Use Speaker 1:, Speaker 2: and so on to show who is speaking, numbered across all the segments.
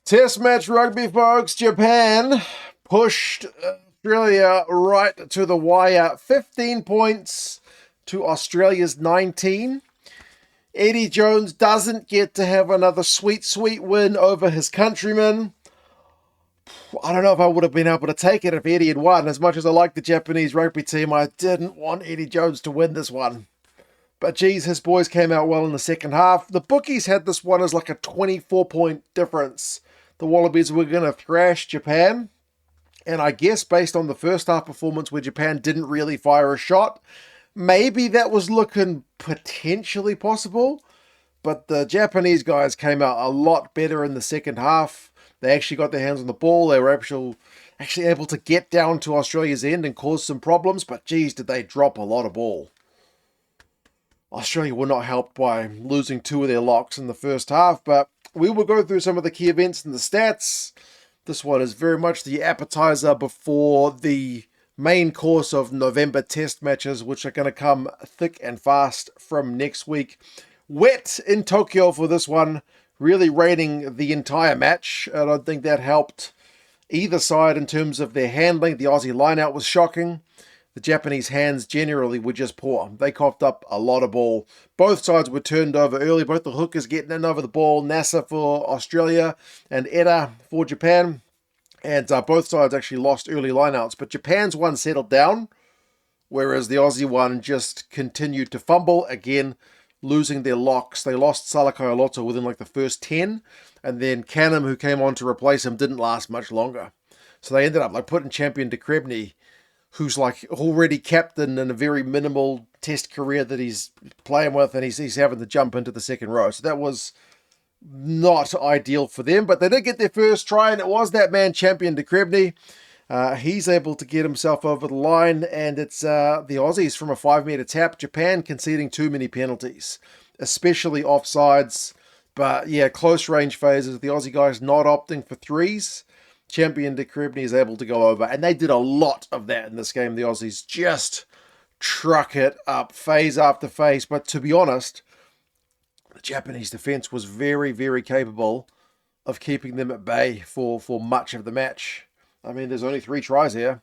Speaker 1: Test match rugby, folks. Japan pushed Australia right to the wire. 15 points to Australia's 19. Eddie Jones doesn't get to have another sweet, sweet win over his countrymen. I don't know if I would have been able to take it if Eddie had won. As much as I like the Japanese rugby team, I didn't want Eddie Jones to win this one. But geez, his boys came out well in the second half. The bookies had this one as like a 24-point difference. The Wallabies were going to thrash Japan. And I guess based on the first half performance where Japan didn't really fire a shot, maybe that was looking potentially possible. But the Japanese guys came out a lot better in the second half. They actually got their hands on the ball. They were actually able to get down to Australia's end and cause some problems. But geez, did they drop a lot of ball. Australia were not helped by losing two of their locks in the first half, but we will go through some of the key events and the stats. This one is very much the appetizer before the main course of November test matches, which are going to come thick and fast from next week. Wet in Tokyo for this one, really raining the entire match. I don't think that helped either side in terms of their handling. The Aussie lineout was shocking. The Japanese hands generally were just poor. They coughed up a lot of ball. Both sides were turned over early. Both the hookers getting in over the ball. Nasser for Australia and Eda for Japan. And both sides actually lost early lineouts. But Japan's one settled down, whereas the Aussie one just continued to fumble. Again, losing their locks. They lost Salakaia-Loto within like the first 10. And then Canham, who came on to replace him, didn't last much longer. So they ended up like putting champion de Krebny, who's like already captain in a very minimal test career that he's playing with, and he's having to jump into the second row. So that was not ideal for them, but they did get their first try, and it was that man, champion de Krebny. He's able to get himself over the line, and it's the Aussies from a 5-meter tap. Japan conceding too many penalties, especially offsides. But yeah, close range phases. The Aussie guys not opting for threes. Champion de Krebny is able to go over, and they did a lot of that in this game. The Aussies just truck it up phase after phase, but to be honest, the Japanese defense was very, very capable of keeping them at bay for much of the match. I mean, there's only 3 tries here.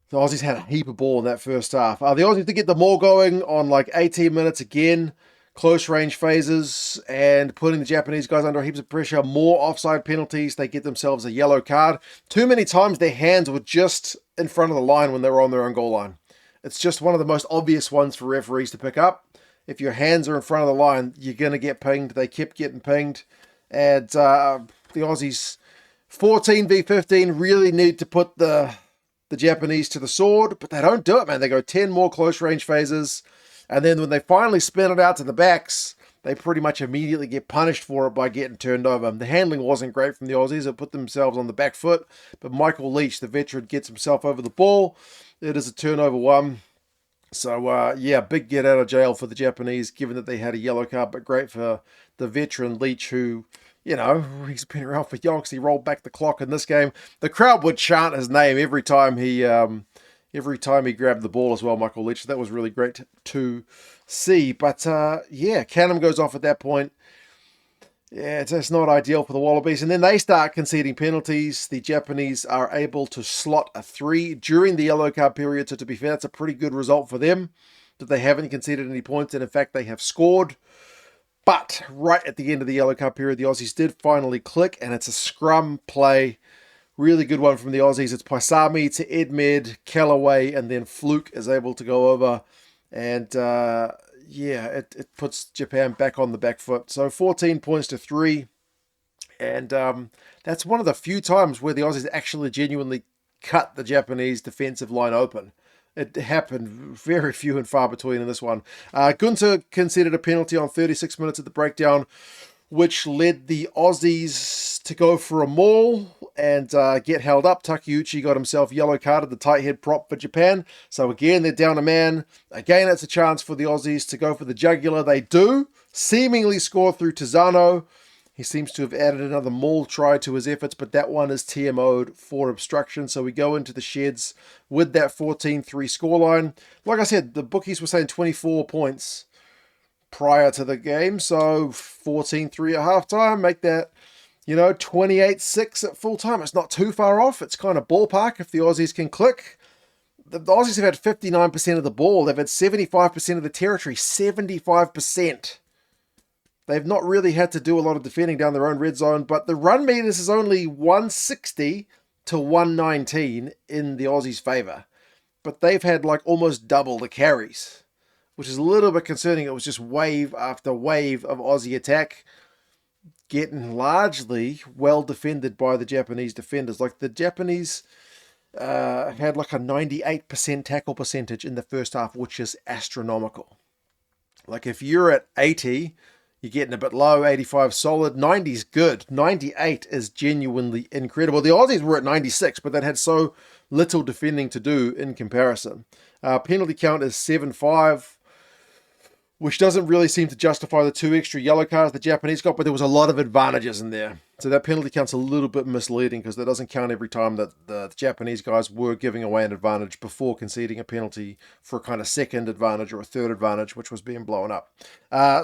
Speaker 1: The Aussies had a heap of ball in that first half. The Aussies did get the maul going on like 18 minutes again. Close range phases and putting the Japanese guys under heaps of pressure. More offside penalties. They get themselves a yellow card. Too many times their hands were just in front of the line when they were on their own goal line. It's just one of the most obvious ones for referees to pick up. If your hands are in front of the line, you're going to get pinged. They kept getting pinged. And the Aussies, 14v15, really need to put the Japanese to the sword. But they don't do it, man. They go 10 more close range phases. And then when they finally spin it out to the backs, they pretty much immediately get punished for it by getting turned over. The handling wasn't great from the Aussies. It put themselves on the back foot. But Michael Leach, the veteran, gets himself over the ball. It is a turnover one. So, yeah, big get out of jail for the Japanese, given that they had a yellow card. But great for the veteran Leach, who, you know, he's been around for yonks. He rolled back the clock in this game. The crowd would chant his name every time he grabbed the ball as well, Michael Leach. That was really great to see. But, yeah, Canham goes off at that point. Yeah, it's not ideal for the Wallabies. And then they start conceding penalties. The Japanese are able to slot a 3 during the yellow card period. So, to be fair, that's a pretty good result for them, that they haven't conceded any points. And, in fact, they have scored. But right at the end of the yellow card period, the Aussies did finally click. And it's a scrum play. Really good one from the Aussies. It's Paisami to Edmed, Callaway, and then Fluke is able to go over. And, yeah, it puts Japan back on the back foot. So 14 points to 3. And that's one of the few times where the Aussies actually genuinely cut the Japanese defensive line open. It happened very few and far between in this one. Gunter considered a penalty on 36 minutes at the breakdown, which led the Aussies to go for a maul and get held up. Takeuchi got himself yellow carded, the tight head prop for Japan. So again, they're down a man. Again, it's a chance for the Aussies to go for the jugular. They do seemingly score through Tizano. He seems to have added another maul try to his efforts, but that one is TMO'd for obstruction. So we go into the sheds with that 14-3 scoreline. Like I said, the bookies were saying 24 points. prior to the game. So 14-3 at halftime, make that, 28-6 at full time. It's not too far off. It's kind of ballpark if the Aussies can click. The Aussies have had 59% of the ball. They've had 75% of the territory. 75%. They've not really had to do a lot of defending down their own red zone, but the run meters is only 160 to 119 in the Aussies' favour. But they've had like almost double the carries, which is a little bit concerning. It was just wave after wave of Aussie attack, getting largely well defended by the Japanese defenders. Like the Japanese had like a 98% tackle percentage in the first half, which is astronomical. Like if you're at 80, you're getting a bit low. 85 solid. 90 is good. 98 is genuinely incredible. The Aussies were at 96, but that had so little defending to do in comparison. Penalty count is 7-5, which doesn't really seem to justify the 2 extra yellow cards the Japanese got, but there was a lot of advantages in there. So that penalty count's a little bit misleading because that doesn't count every time that the Japanese guys were giving away an advantage before conceding a penalty for a kind of second advantage or a third advantage, which was being blown up.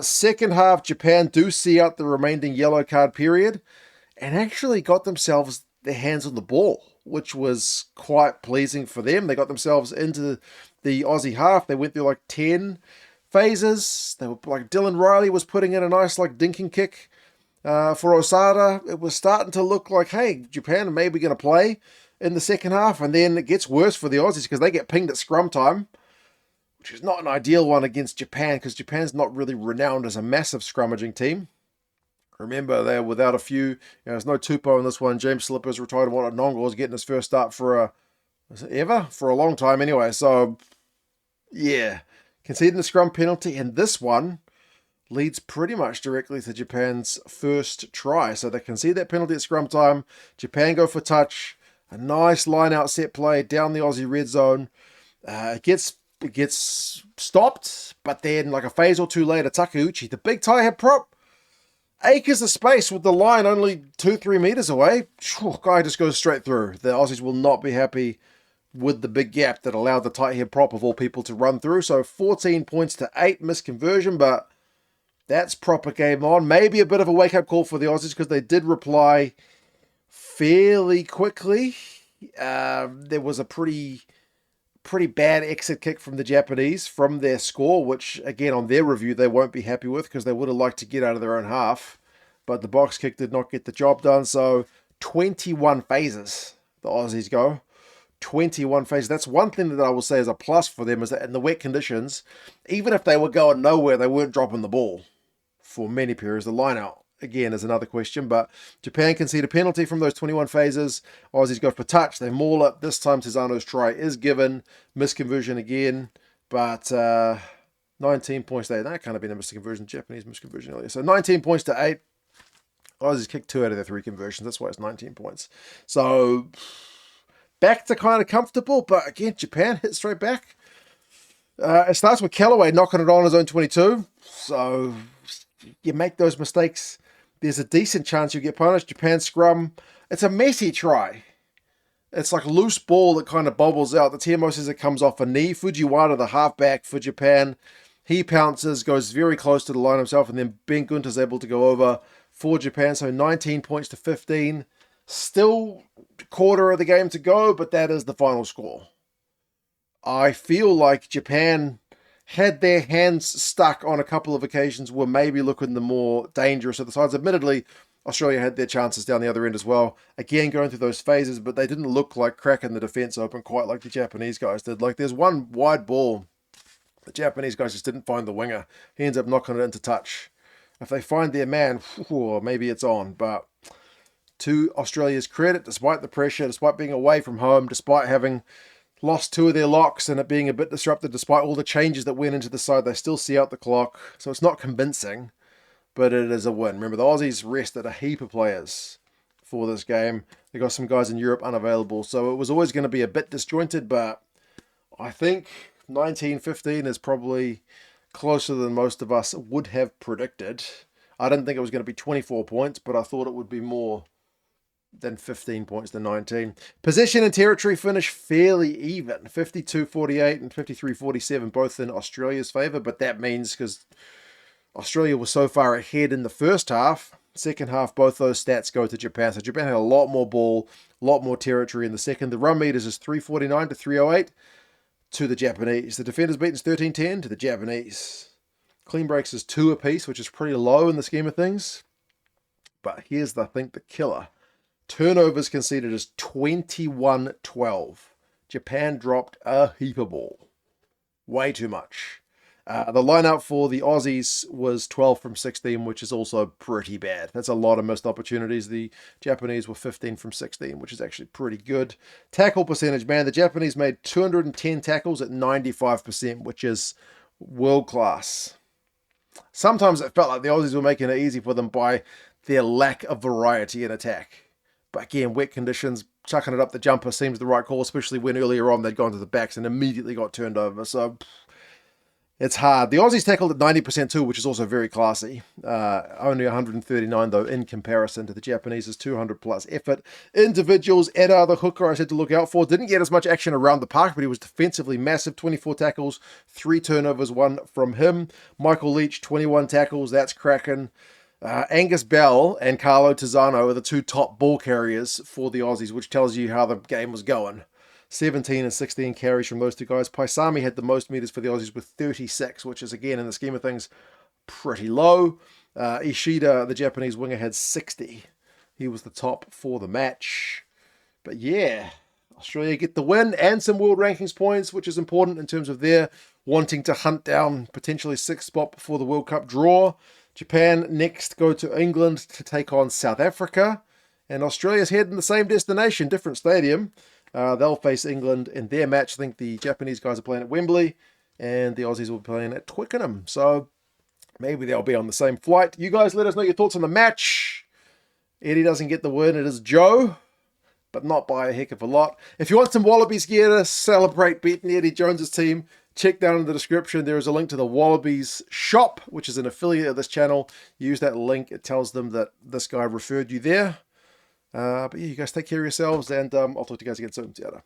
Speaker 1: Second half, Japan do see out the remaining yellow card period and actually got themselves their hands on the ball, which was quite pleasing for them. They got themselves into the Aussie half. They went through like 10 phases. They were like Dylan Riley was putting in a nice like dinking kick for Osada. It was starting to look like, hey, Japan are maybe going to play in the second half, and then it gets worse for the Aussies because they get pinged at scrum time, which is not an ideal one against Japan because Japan's not really renowned as a massive scrummaging team. Remember, they're without a few. There's no Tupou in this one. James Slipper's retired. What Nongol's getting his first start for a long time anyway. So yeah. Conceding the scrum penalty, and this one leads pretty much directly to Japan's first try. So they concede that penalty at scrum time. Japan go for touch. A nice line-out set play down the Aussie red zone. It gets stopped, but then like a phase or two later, Takeuchi, the big tie head prop, acres of space with the line only 2-3 meters away. Guy just goes straight through. The Aussies will not be happy with the big gap that allowed the tight head prop of all people to run through. So 14 points to 8 misconversion, but that's proper game on. Maybe a bit of a wake-up call for the Aussies because they did reply fairly quickly. There was a pretty bad exit kick from the Japanese from their score, which, again, on their review, they won't be happy with because they would have liked to get out of their own half. But the box kick did not get the job done. So 21 phases the Aussies go. 21 phases. That's one thing that I will say is a plus for them, is that in the wet conditions, even if they were going nowhere, they weren't dropping the ball for many periods. The line out, again, is another question, but Japan concede a penalty from those 21 phases. Aussies go for touch. They maul it. This time, Tizano's try is given. Misconversion again, but 19 points to 8. That kind of been a misconversion. Japanese misconversion earlier. So 19 points to 8. Aussies kicked 2 out of their 3 conversions. That's why it's 19 points. So back to kind of comfortable, but again, Japan hit straight back. It starts with Callaway knocking it on his own 22. So you make those mistakes, there's a decent chance you get punished. Japan scrum. It's a messy try. It's like a loose ball that kind of bobbles out. The TMO says it comes off a knee. Fujiwara, the halfback for Japan, he pounces, goes very close to the line himself, and then Ben Gunter's able to go over for Japan. So 19 points to 15. Still quarter of the game to go, but that is the final score. I feel like Japan had their hands stuck on a couple of occasions, were maybe looking the more dangerous of the sides. Admittedly, Australia had their chances down the other end as well. Again, going through those phases, but they didn't look like cracking the defense open quite like the Japanese guys did. Like there's one wide ball. The Japanese guys just didn't find the winger. He ends up knocking it into touch. If they find their man, maybe it's on, but to Australia's credit, despite the pressure, despite being away from home, despite having lost 2 of their locks and it being a bit disrupted, despite all the changes that went into the side, they still see out the clock. So it's not convincing, but it is a win. Remember, the Aussies rested a heap of players for this game. They got some guys in Europe unavailable, so it was always going to be a bit disjointed, but I think 19-15 is probably closer than most of us would have predicted. I didn't think it was going to be 24 points, but I thought it would be more than 15 points to 19. Possession and territory finish fairly even. 52-48 and 53-47, both in Australia's favour, but that means because Australia was so far ahead in the first half. Second half, both those stats go to Japan. So Japan had a lot more ball, a lot more territory in the second. The run meters is 349 to 308 to the Japanese. The defenders beaten is 13-10 to the Japanese. Clean breaks is 2 apiece, which is pretty low in the scheme of things. But here's, I think, the killer. Turnovers conceded is 21-12. Japan dropped a heap of ball. Way too much. The lineup for the Aussies was 12 from 16, which is also pretty bad. That's a lot of missed opportunities. The Japanese were 15 from 16, which is actually pretty good. Tackle percentage, man, the Japanese made 210 tackles at 95%, which is world class. Sometimes it felt like the Aussies were making it easy for them by their lack of variety in attack. But again, wet conditions, chucking it up the jumper seems the right call, especially when earlier on they'd gone to the backs and immediately got turned over. So it's hard. The Aussies tackled at 90% too, which is also very classy. Only 139 though in comparison to the Japanese's 200 plus effort. Individuals, Eda, the hooker I said to look out for, didn't get as much action around the park, but he was defensively massive. 24 tackles, 3 turnovers, 1 from him. Michael Leach, 21 tackles, that's cracking. Angus Bell and Carlo Tizzano are the 2 top ball carriers for the Aussies, which tells you how the game was going. 17 and 16 carries from those 2 guys. Paisami had the most meters for the Aussies with 36, which is, again, in the scheme of things, pretty low. Ishida, the Japanese winger, had 60. He was the top for the match. But yeah, Australia get the win and some world rankings points, which is important in terms of their wanting to hunt down potentially 6th spot before the World Cup draw. Japan next go to England to take on South Africa. And Australia's heading the same destination, different stadium. They'll face England in their match. I think the Japanese guys are playing at Wembley and the Aussies will be playing at Twickenham. So maybe they'll be on the same flight. You guys let us know your thoughts on the match. Eddie doesn't get the win. It is Joe, but not by a heck of a lot. If you want some Wallabies gear to celebrate beating Eddie Jones's team, check down in the description. There is a link to the Wallabies shop, which is an affiliate of this channel. Use that link. It tells them that this guy referred you there. But yeah, you guys take care of yourselves, and I'll talk to you guys again soon. See you later.